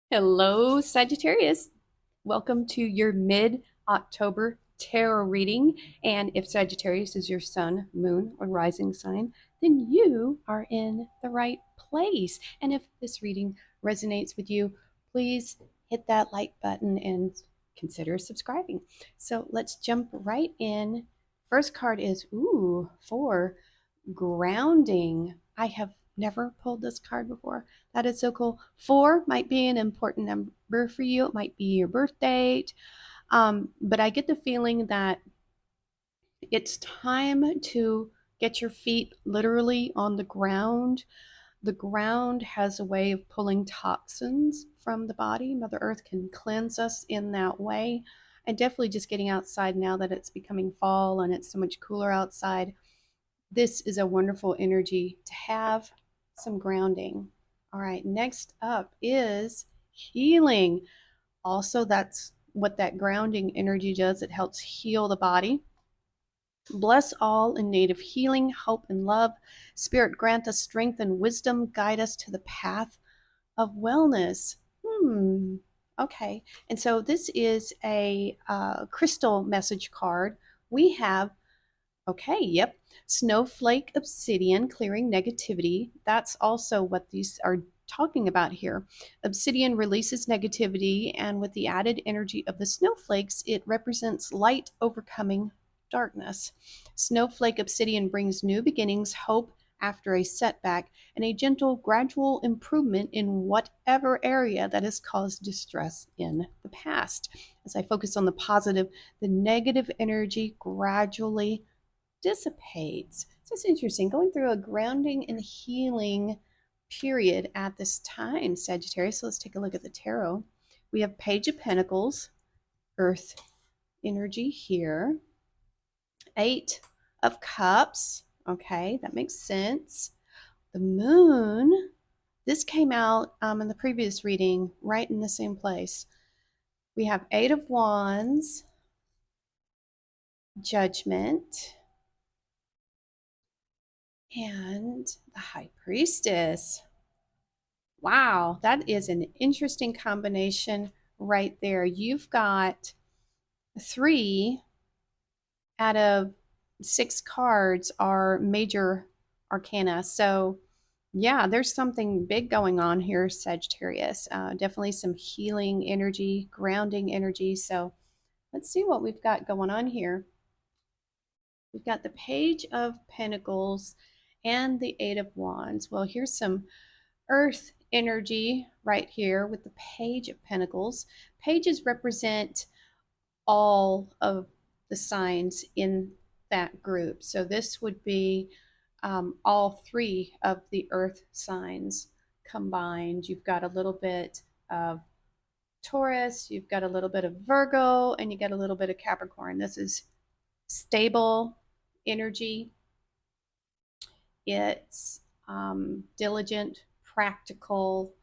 Hello, Sagittarius. Welcome to your mid-October tarot reading. And if Sagittarius is your sun, moon, or rising sign, then you are in the right place. And if this reading resonates with you, please hit that like button and consider subscribing. So let's jump right in. First card is, for grounding. I have never pulled this card before. That is so cool. 4 might be an important number for you. It might be your birth date. But I get the feeling that it's time to get your feet literally on the ground. The ground has a way of pulling toxins from the body. Mother Earth can cleanse us in that way. And definitely just getting outside now that it's becoming fall and it's so much cooler outside. This is a wonderful energy to have some grounding. All right, next up is healing. Also, that's what that grounding energy does. It helps heal the body. Bless all in need of healing, hope, and love. Spirit, grant us strength and wisdom. Guide us to the path of wellness. Okay. And so this is a crystal message card. We have Okay, yep. Snowflake obsidian clearing negativity. That's also what these are talking about here. Obsidian releases negativity, and with the added energy of the snowflakes, it represents light overcoming darkness. Snowflake obsidian brings new beginnings, hope after a setback, and a gentle, gradual improvement in whatever area that has caused distress in the past. As I focus on the positive, the negative energy gradually dissipates. So it's interesting going through a grounding and healing period at this time, Sagittarius. So let's take a look at the tarot. We have Page of Pentacles, Earth energy here. 8 of Cups. Okay, that makes sense. The Moon. This came out in the previous reading, right in the same place. We have 8 of Wands, Judgment, and the High Priestess. Wow, that is an interesting combination right there. You've got 3 out of 6 cards are major arcana. So, yeah, there's something big going on here, Sagittarius. Definitely some healing energy, grounding energy. So, let's see what we've got going on here. We've got the Page of Pentacles and the 8 of Wands. Well, here's some Earth energy right here with the Page of Pentacles. Pages represent all of the signs in that group. So this would be all 3 of the Earth signs combined. You've got a little bit of Taurus, you've got a little bit of Virgo, and you get a little bit of Capricorn. This is stable energy. It's diligent, practical,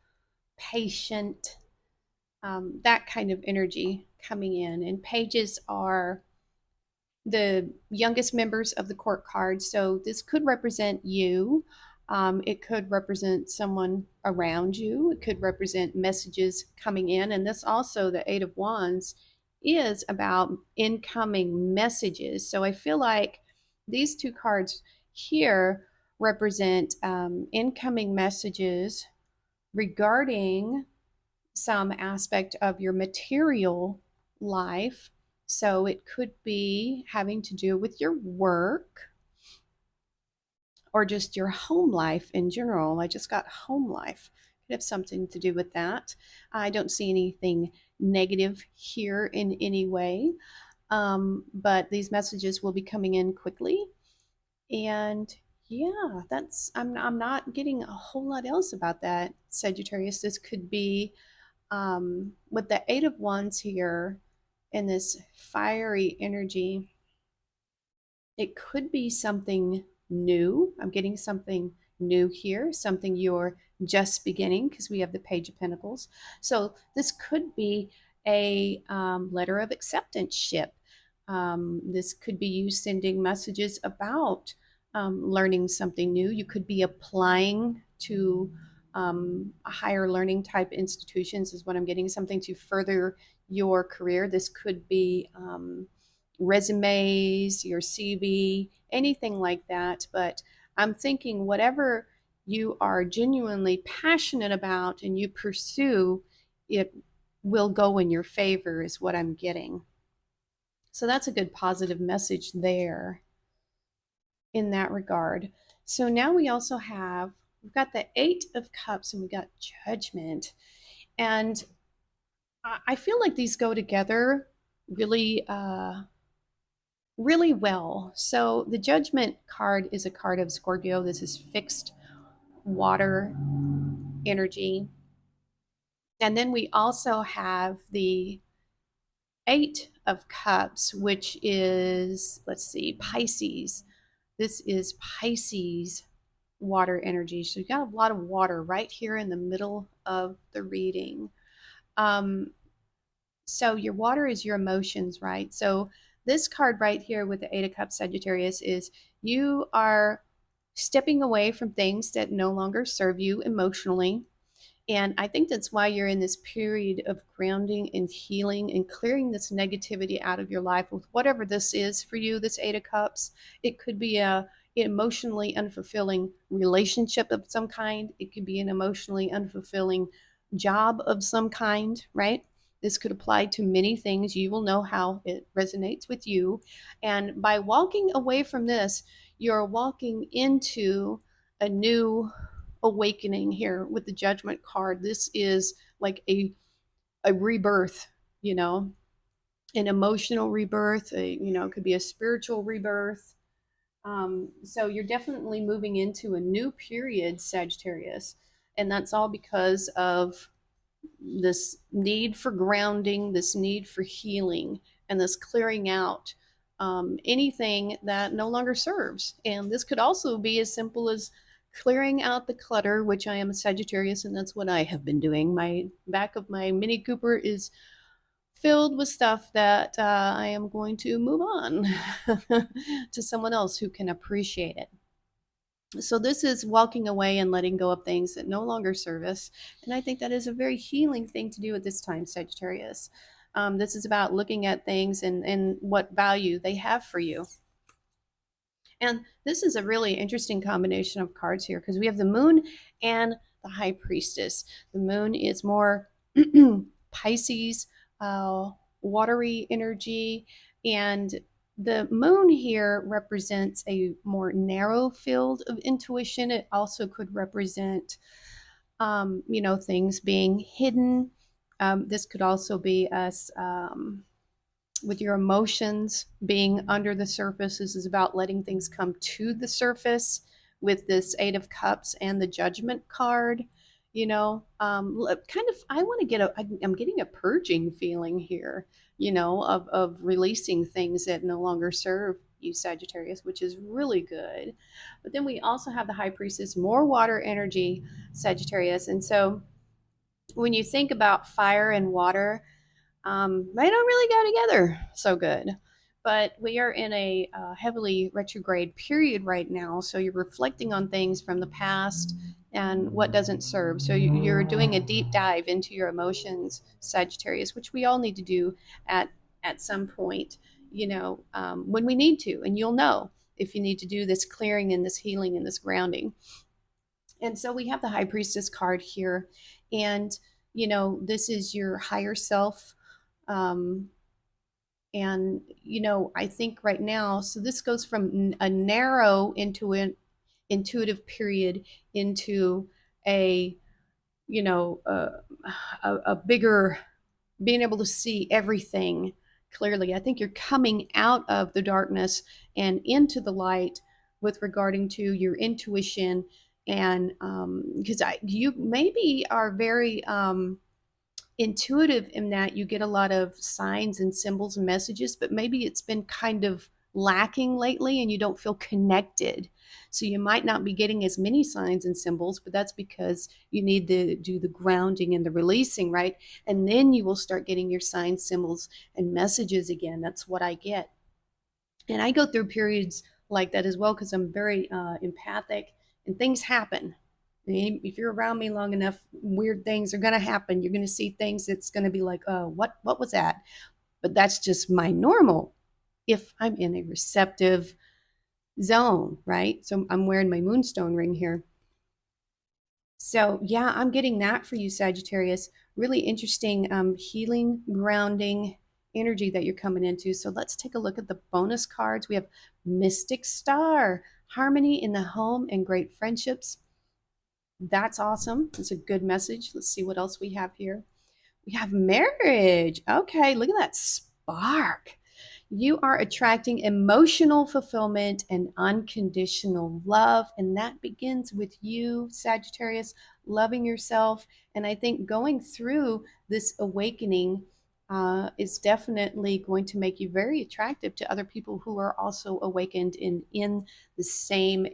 patient, that kind of energy coming in. And pages are the youngest members of the court card. So this could represent you. It could represent someone around you. It could represent messages coming in. And this also, the 8 of Wands, is about incoming messages. So I feel like these 2 cards here represent incoming messages regarding some aspect of your material life. So it could be having to do with your work or just your home life in general. I just got home life. Could have something to do with that. I don't see anything negative here in any way, but these messages will be coming in quickly. And yeah, I'm not getting a whole lot else about that, Sagittarius. This could be with the 8 of Wands here and this fiery energy. It could be something new. I'm getting something new here, something you're just beginning, because we have the Page of Pentacles. So this could be a letter of acceptance ship. This could be you sending messages about learning something new. You could be applying to higher learning type institutions is what I'm getting, something to further your career. This could be resumes, your CV, anything like that. But I'm thinking whatever you are genuinely passionate about and you pursue, it will go in your favor, is what I'm getting. So that's a good positive message there in that regard. So now we also have, we've got the Eight of Cups and we got Judgment. And I feel like these go together really, really well. So the Judgment card is a card of Scorpio. This is fixed water energy. And then we also have the Eight of Cups, which is, let's see, Pisces. This is Pisces water energy. So you got a lot of water right here in the middle of the reading. So your water is your emotions, right? So this card right here with the Eight of Cups, Sagittarius, is you are stepping away from things that no longer serve you emotionally. And I think that's why you're in this period of grounding and healing and clearing this negativity out of your life with whatever this is for you, this Eight of Cups. It could be a emotionally unfulfilling relationship of some kind. It could be an emotionally unfulfilling job of some kind, right? This could apply to many things. You will know how it resonates with you. And by walking away from this, you're walking into a new awakening here with the Judgment card. This is like a rebirth, you know, an emotional rebirth, it could be a spiritual rebirth. So you're definitely moving into a new period, Sagittarius. And that's all because of this need for grounding, this need for healing, and this clearing out anything that no longer serves. And this could also be as simple as clearing out the clutter, which I am a Sagittarius, and that's what I have been doing. My back of my Mini Cooper is filled with stuff that I am going to move on to someone else who can appreciate it. So this is walking away and letting go of things that no longer serve us. And I think that is a very healing thing to do at this time, Sagittarius. This is about looking at things and what value they have for you. And this is a really interesting combination of cards here because we have the moon and the high priestess. The moon is more Pisces, watery energy, and the moon here represents a more narrow field of intuition. It also could represent, things being hidden. This could also be us with your emotions being under the surface. This is about letting things come to the surface with this Eight of Cups and the Judgment card. Kind of, I want to I'm getting a purging feeling here, of releasing things that no longer serve you, Sagittarius, which is really good. But then we also have the High Priestess, more water energy, Sagittarius. And so when you think about fire and water, they don't really go together so good. But we are in a heavily retrograde period right now, so you're reflecting on things from the past and what doesn't serve. So you're doing a deep dive into your emotions, Sagittarius, which we all need to do at some point, when we need to, and you'll know if you need to do this clearing and this healing and this grounding. And so we have the High Priestess card here, and this is your higher self. um, and I think right now, so this goes from a narrow intuitive period into a you know a bigger, being able to see everything clearly. I think you're coming out of the darkness and into the light with regarding to your intuition. And because you maybe are very intuitive in that you get a lot of signs and symbols and messages, but maybe it's been kind of lacking lately and you don't feel connected. So you might not be getting as many signs and symbols, but that's because you need to do the grounding and the releasing, right? And then you will start getting your signs, symbols, and messages again. That's what I get. And I go through periods like that as well because I'm very empathic, and things happen. If you're around me long enough, weird things are going to happen. You're going to see things that's going to be like, oh, what was that? But that's just my normal if I'm in a receptive zone, right? So I'm wearing my moonstone ring here. So, yeah, I'm getting that for you, Sagittarius. Really interesting healing, grounding energy that you're coming into. So, let's take a look at the bonus cards. We have Mystic Star, harmony in the home and great friendships. That's awesome. That's a good message. Let's see what else we have here. We have marriage. Okay, look at that spark. You are attracting emotional fulfillment and unconditional love. And that begins with you, Sagittarius, loving yourself. And I think going through this awakening is definitely going to make you very attractive to other people who are also awakened in the same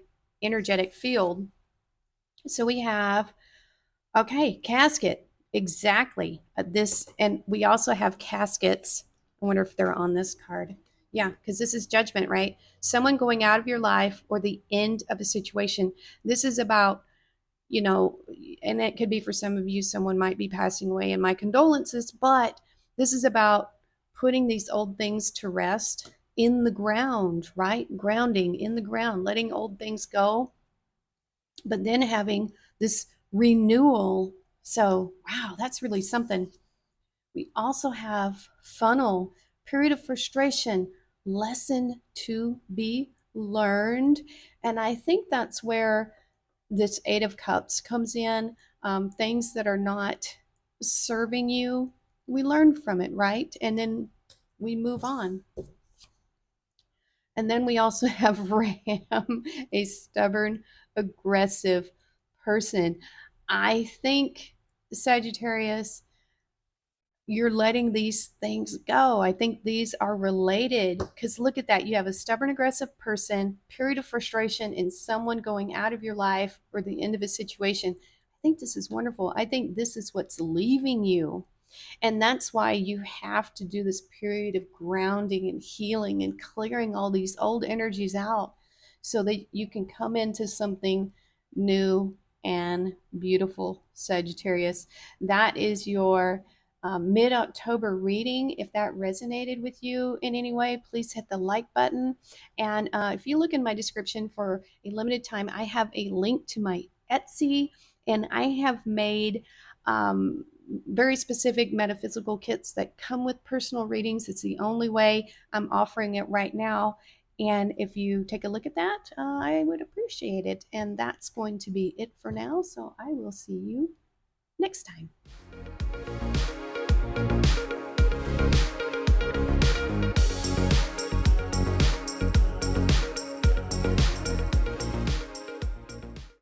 energetic field. So we have okay, casket. Exactly. This, and we also have caskets. I wonder if they're on this card. Yeah, because this is judgment, right? Someone going out of your life or the end of a situation. This is about, you know, and it could be for some of you, someone might be passing away, and my condolences, but this is about putting these old things to rest in the ground, right? Grounding in the ground, letting old things go, but then having this renewal. So, wow, that's really something. We also have funnel, period of frustration, lesson to be learned. And I think that's where this Eight of Cups comes in. Things that are not serving you, we learn from it, right? And then we move on. And then we also have Ram, a stubborn, aggressive person. I think, Sagittarius, you're letting these things go. I think these are related because look at that. You have a stubborn, aggressive person, period of frustration, and someone going out of your life or the end of a situation. I think this is wonderful. I think this is what's leaving you. And that's why you have to do this period of grounding and healing and clearing all these old energies out so that you can come into something new and beautiful, Sagittarius. That is your mid October reading. If that resonated with you in any way, please hit the like button. And if you look in my description for a limited time, I have a link to my Etsy, and I have made very specific metaphysical kits that come with personal readings. It's the only way I'm offering it right now. And if you take a look at that, I would appreciate it. And that's going to be it for now. So I will see you next time.